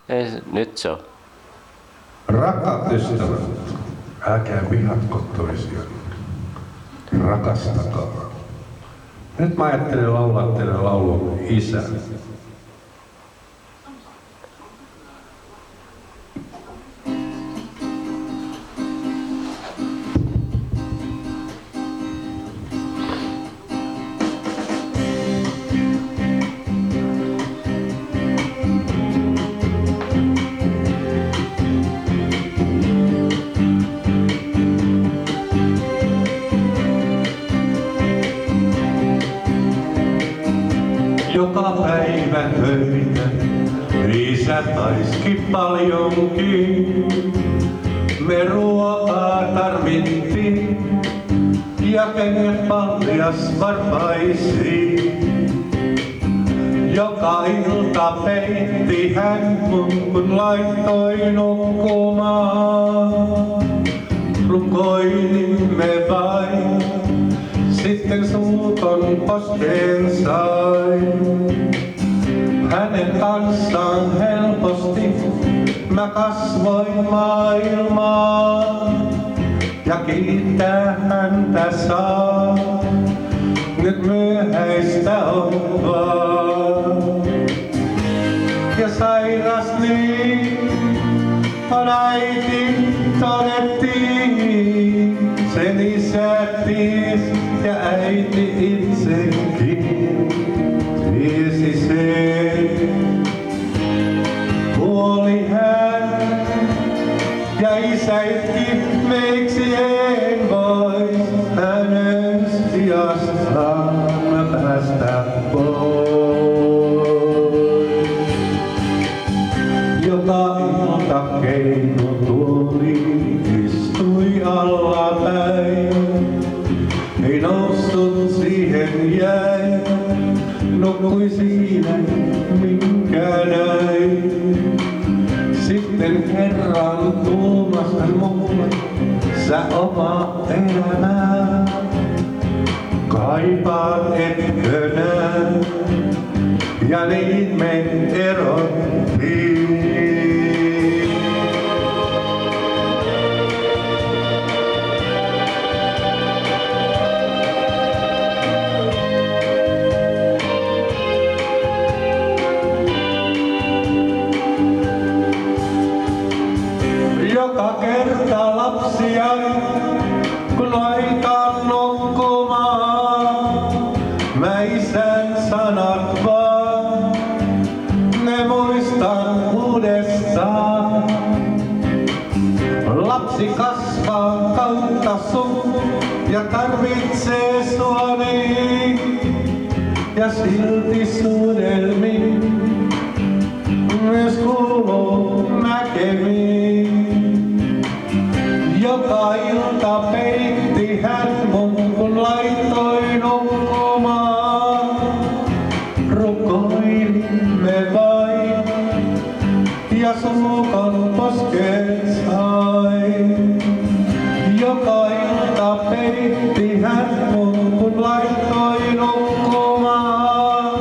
Ei, nyt se on. Rakkaat ystävät, älkää vihatko toisiaan. Rakastakaa. Nyt mä ajattelen laulaa teille laulun Isä. Joka päivä töitä, isä taiski paljonkin. Me ruokaa tarvittiin ja kengät paljas varpaisiin. Joka ilta peitti hän kun laittoi nukkumaan. Rukoilimme vain, sitten suuton poskeen sai. Hänen kanssaan helposti mä kasvoin maailmaan ja kiittää häntä saa. Nyt myöhäistä on vaan. Ja sairas niin on äiti todettiin. Sen isä ties ja äiti itsekin tiesi sen. Kuoli hän ja isä itki, miksi en vois hänen sijastaan päästä pois. Joka ilta keino tuoli istui allapäin. Ei noussut siihen jäi, nukkui siinä minkä näin. Sitten kerran tuumas hän mulle, sä oma elämää kaipaat etkö nää, ja niin me erottiin. Joka kerta lapsia, kun laitan nukkumaan, mä isän sanat vaan, ne muistan uudestaan. Lapsi kasvaa kautta sun ja tarvitsee sua niin, ja silti suudelmiin myös kuuluu näkemiin. Joka ilta peitti hän mun, kun laittoi nukkumaan. Rukoilimme vain ja suukon poskeen sai. Joka ilta peitti hän mun, kun laittoi nukkumaan.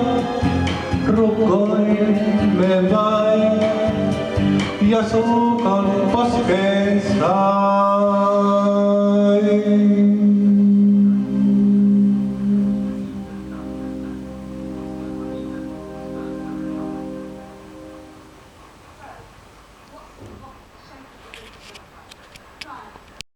Rukoilimme vain ja suukon poskeen sai.